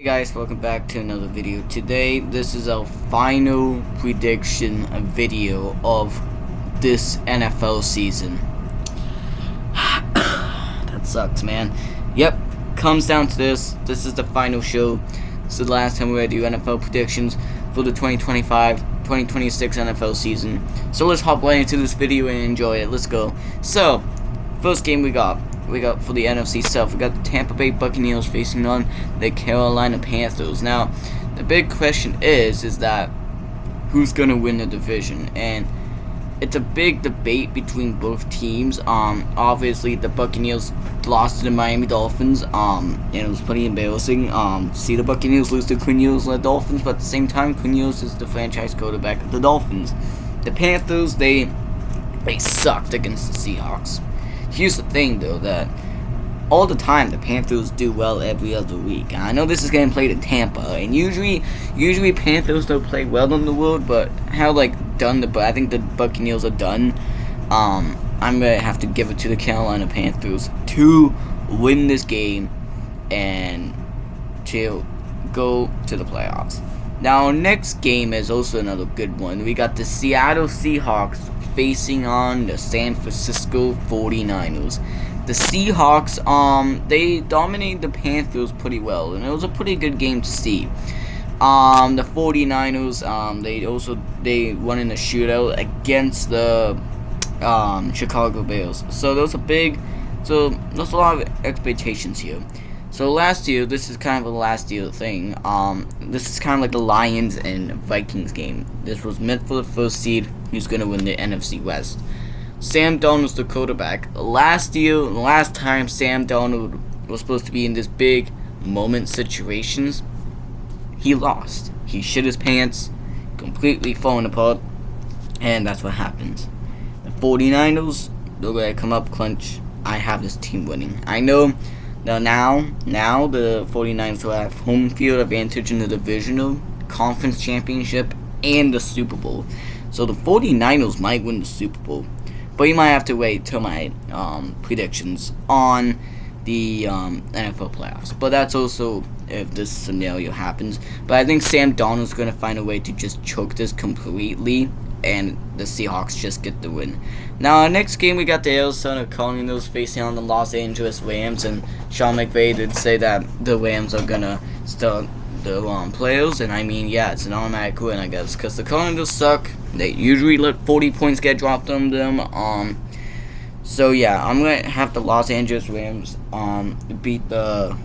Hey guys, welcome back to another video. Today, this is our final prediction video of this NFL season. That sucks, man. Yep, comes down to this. This is the final show. This is the last time we're going to do NFL predictions for the 2025-2026 NFL season. So let's hop right into this video and enjoy it. Let's go. So, first game we got for the NFC South, we got the Tampa Bay Buccaneers facing on the Carolina Panthers. Now, the big question is that who's gonna win the division? And it's a big debate between both teams. Obviously the Buccaneers lost to the Miami Dolphins. And it was pretty embarrassing. See the Buccaneers lose to Quinn Ewers and the Dolphins, but at the same time, Quinn Ewers is the franchise quarterback of the Dolphins. The Panthers, they sucked against the Seahawks. Here's the thing, though, that all the time the Panthers do well every other week. I know this is getting played in Tampa, and usually Panthers don't play well on the road, but I think the Buccaneers are done. I'm gonna have to give it to the Carolina Panthers to win this game and to go to the playoffs. Now, our next game is also another good one. We got the Seattle Seahawks facing on the San Francisco 49ers. The Seahawks, they dominated the Panthers pretty well, and it was a pretty good game to see. The 49ers, they won in a shootout against the Chicago Bears. So there's a lot of expectations here. So last year, this is kind of a last year thing. This is kind of like the Lions and Vikings game. This was meant for the first seed who's going to win the NFC West. Sam Darnold was the quarterback. Last time Sam Darnold was supposed to be in this big moment situations, he lost. He shit his pants, completely falling apart, and that's what happens. The 49ers, they're going to come up clutch. I have this team winning. I know. Now the 49ers will have home field advantage in the divisional conference championship and the Super Bowl. So the 49ers might win the Super Bowl. But you might have to wait till my predictions on the NFL playoffs. But that's also if this scenario happens. But I think Sam Darnold's going to find a way to just choke this completely, and the Seahawks just get the win. Now, our next game, we got the Arizona Cardinals facing on the Los Angeles Rams, and Sean McVay did say that the Rams are gonna start the players, and I mean, yeah, it's an automatic win, I guess, because the Cardinals suck. They usually let 40 points get dropped on them. So yeah, I'm gonna have the Los Angeles Rams beat the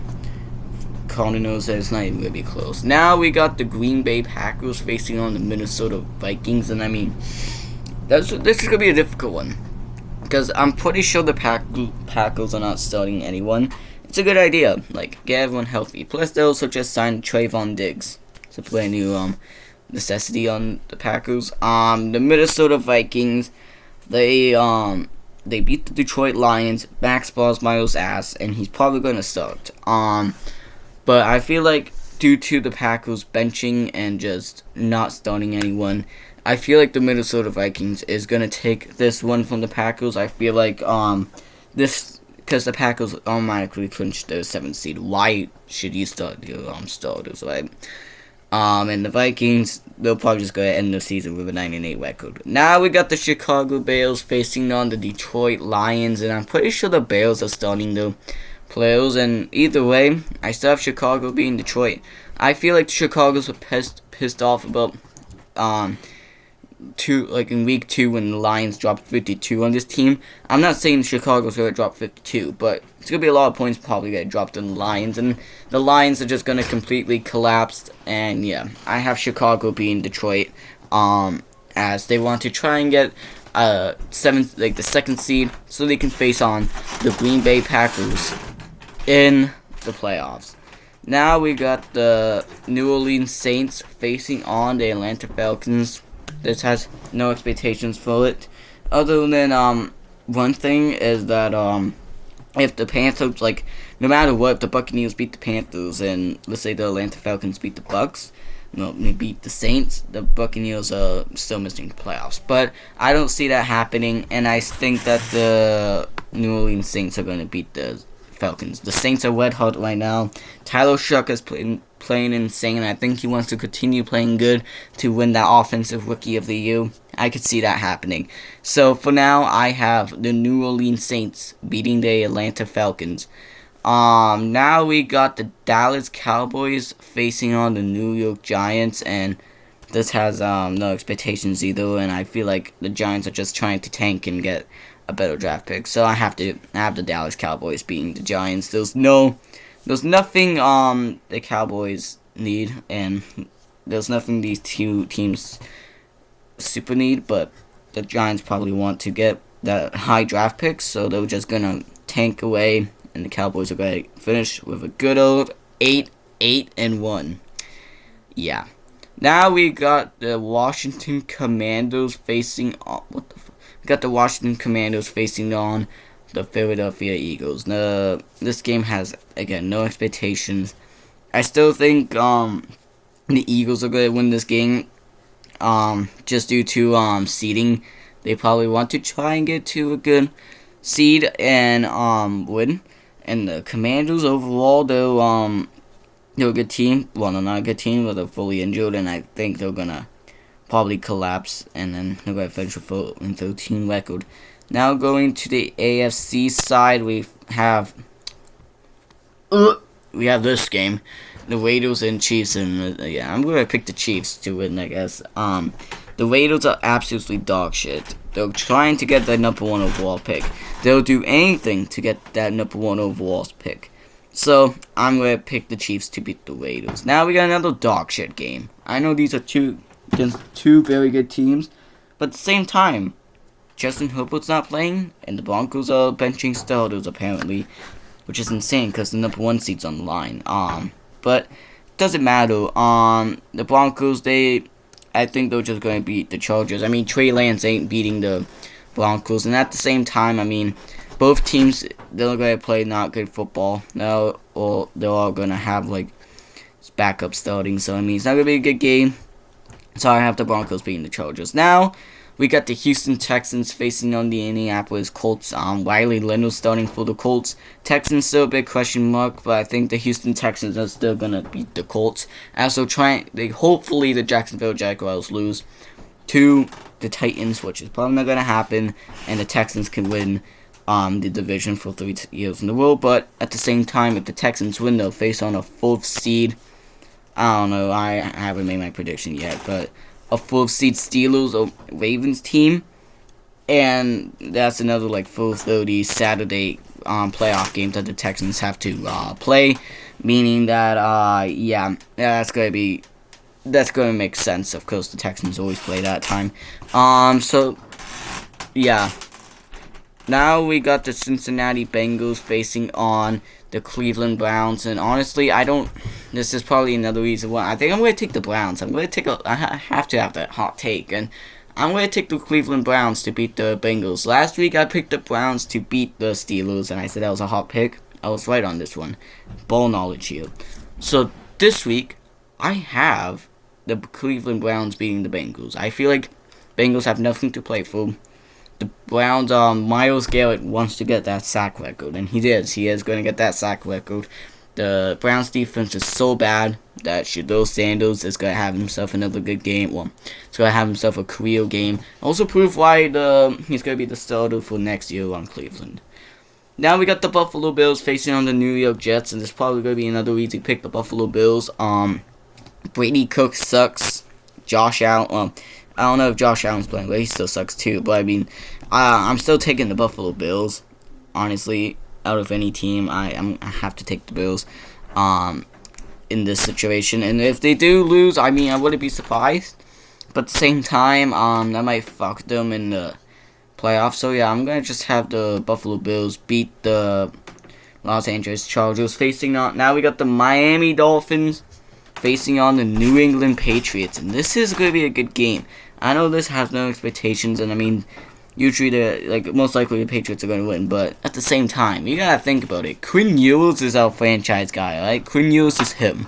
Cardinals, and it's not even gonna be close. Now we got the Green Bay Packers facing on the Minnesota Vikings, and I mean, this is gonna be a difficult one because I'm pretty sure the Packers are not starting anyone. It's a good idea, like get everyone healthy. Plus, they also just signed Trayvon Diggs to play a new necessity on the Packers. The Minnesota Vikings, they beat the Detroit Lions. Max Boswell's ass, and he's probably gonna start. But I feel like due to the Packers benching and just not starting anyone, I feel like the Minnesota Vikings is going to take this one from the Packers. I feel like this, because the Packers automatically clinched the 7th seed. Why should you start your starters, right? And the Vikings, they'll probably just go to end the season with a 9-8 record. Now we got the Chicago Bears facing on the Detroit Lions, and I'm pretty sure the Bears are starting the players, and either way, I still have Chicago beating Detroit. I feel like Chicago's were pissed off about in week 2 when the Lions dropped 52 on this team. I'm not saying Chicago's gonna drop 52, but it's gonna be a lot of points probably get dropped on the Lions, and the Lions are just gonna completely collapse. And yeah, I have Chicago beating Detroit, as they want to try and get the 2nd seed, so they can face on the Green Bay Packers in the playoffs. Now we got the New Orleans Saints facing on the Atlanta Falcons. This has no expectations for it, other than one thing is that if the Panthers, no matter what, if the Buccaneers beat the Panthers and let's say the Atlanta Falcons beat the Bucks, they beat the Saints, the Buccaneers are still missing the playoffs. But I don't see that happening, and I think that the New Orleans Saints are going to beat the Falcons. The Saints are red hot right now. Tyler Shuck has playing insane. I think he wants to continue playing good to win that Offensive Rookie of the Year. I could see that happening. So for now, I have the New Orleans Saints beating the Atlanta Falcons. Now we got the Dallas Cowboys facing on the New York Giants, and this has no expectations either, and I feel like the Giants are just trying to tank and get a better draft pick. So I have the Dallas Cowboys beating the Giants. There's nothing the Cowboys need, and there's nothing these two teams super need, but the Giants probably want to get that high draft pick, so they're just gonna tank away, and the Cowboys are gonna finish with a good old 8-1. Yeah. Now we got the Washington Commanders facing on We got the Washington Commanders facing on the Philadelphia Eagles. This game has, again, no expectations. I still think the Eagles are going to win this game just due to seeding. They probably want to try and get to a good seed and win. And the Commanders overall, they're a good team. Well, they're not a good team, but they're fully injured, and I think they're going to probably collapse, and then they're going to finish with a 13 record. Now going to the AFC side, we have this game, the Raiders and Chiefs, and yeah, I'm going to pick the Chiefs to win, I guess. The Raiders are absolutely dog shit. They're trying to get the number 1 overall pick. They'll do anything to get that number 1 overall pick. So, I'm going to pick the Chiefs to beat the Raiders. Now we got another dog shit game. I know these are two very good teams, but at the same time, Justin Herbert's not playing, and the Broncos are benching starters apparently, which is insane because the number 1 seed's on the line. But doesn't matter. The Broncos, I think they're just going to beat the Chargers. I mean, Trey Lance ain't beating the Broncos, and at the same time, I mean, both teams, they're going to play not good football now, or they're all going to have, like, backup starting. So, I mean, it's not going to be a good game. So, I have the Broncos beating the Chargers. Now, we got the Houston Texans facing on the Indianapolis Colts. Riley Leonard starting for the Colts. Texans still a big question mark, but I think the Houston Texans are still going to beat the Colts. Also, hopefully the Jacksonville Jaguars lose to the Titans, which is probably not going to happen, and the Texans can win the division for 3 years in a row. But at the same time, if the Texans win, they'll face on a 4th seed. I don't know, I haven't made my prediction yet, but a 4th seed Steelers or Ravens team, and that's another like 4:30 Saturday playoff game that the Texans have to play, meaning that that's gonna make sense. Of course, the Texans always play that time. So yeah. Now we got the Cincinnati Bengals facing on the Cleveland Browns, and honestly, this is probably another reason why I think I'm going to take the Browns. I have to have that hot take, and I'm going to take the Cleveland Browns to beat the Bengals. Last week, I picked the Browns to beat the Steelers, and I said that was a hot pick. I was right on this one. Ball knowledge here. So, this week, I have the Cleveland Browns beating the Bengals. I feel like Bengals have nothing to play for. The Browns, Myles Garrett wants to get that sack record, and he is. He is going to get that sack record. The Browns defense is so bad that Shedeur Sanders is going to have himself another good game. Well, he's going to have himself a career game. Also prove why he's going to be the starter for next year on Cleveland. Now we got the Buffalo Bills facing on the New York Jets, and this is probably going to be another easy pick, the Buffalo Bills. Brady Cook sucks. Josh Allen, I don't know if Josh Allen's playing, but he still sucks too. But I mean, I'm still taking the Buffalo Bills. Honestly, out of any team, I have to take the Bills in this situation. And if they do lose, I mean, I wouldn't be surprised. But at the same time, that might fuck them in the playoffs. So yeah, I'm gonna just have the Buffalo Bills beat the Los Angeles Chargers. Facing on now, we got the Miami Dolphins facing on the New England Patriots, and this is going to be a good game. I know this has no expectations, and I mean, usually most likely the Patriots are going to win, but at the same time, you gotta think about it. Quinn Ewers is our franchise guy, right? Quinn Ewers is him.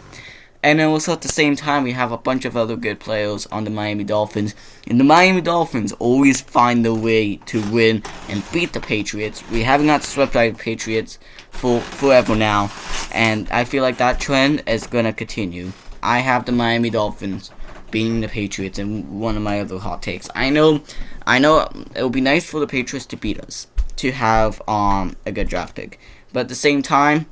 And then also at the same time, we have a bunch of other good players on the Miami Dolphins. And the Miami Dolphins always find a way to win and beat the Patriots. We have not swept by the Patriots for forever now. And I feel like that trend is going to continue. I have the Miami Dolphins beating the Patriots in one of my other hot takes. I know it would be nice for the Patriots to beat us, to have a good draft pick. But at the same time,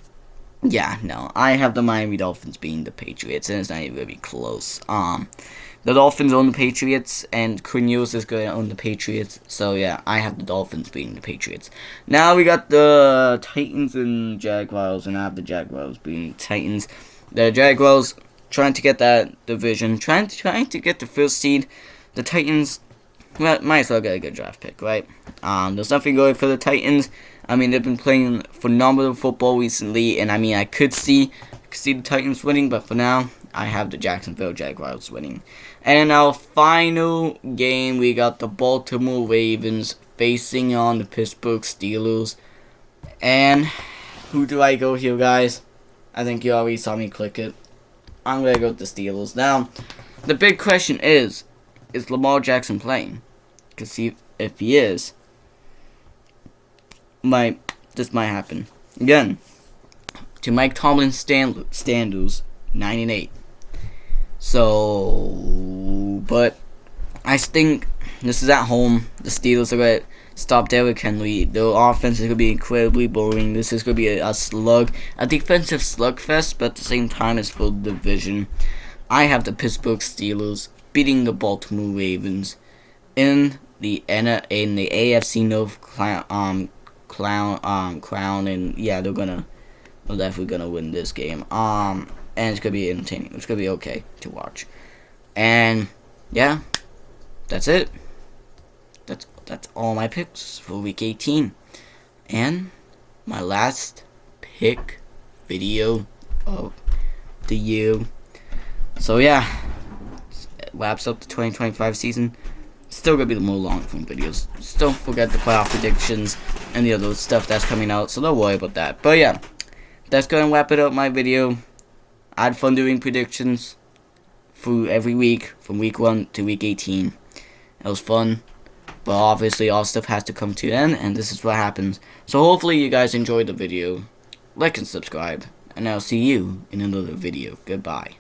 yeah, no, I have the Miami Dolphins beating the Patriots, and it's not even going to be close. The Dolphins own the Patriots, and Cornelius is going to own the Patriots. So, yeah, I have the Dolphins beating the Patriots. Now we got the Titans and Jaguars, and I have the Jaguars beating the Titans. The Jaguars trying to get that division, trying to get the first seed. The Titans, well, might as well get a good draft pick, right? There's nothing going for the Titans. I mean, they've been playing phenomenal football recently, and I mean, I could see the Titans winning, but for now, I have the Jacksonville Jaguars winning. And in our final game, we got the Baltimore Ravens facing on the Pittsburgh Steelers. And who do I go here, guys? I think you already saw me click it. I'm going to go with the Steelers. Now, the big question is Lamar Jackson playing? Because if he is, this might happen. Again, to Mike Tomlin's standards, 9-8. So, but I think this is at home. The Steelers are going to stop Derrick Henry. Their offense is going to be incredibly boring. This is going to be a slug, a defensive slugfest, but at the same time, it's for the division. I have the Pittsburgh Steelers beating the Baltimore Ravens in the AFC North crown, and yeah, they're definitely gonna win this game. And it's gonna be entertaining. It's gonna be okay to watch. And yeah, that's it. That's all my picks for week 18, and my last pick video of the year. So yeah, wraps up the 2025 season. Still gonna be the more long form videos. Just don't forget the playoff predictions and the other stuff that's coming out, so don't worry about that. But yeah, that's gonna wrap it up my video. I had fun doing predictions for every week from week 1 to week 18. It was fun, but obviously all stuff has to come to an end, and this is what happens. So hopefully you guys enjoyed the video. Like and subscribe, and I'll see you in another video. Goodbye.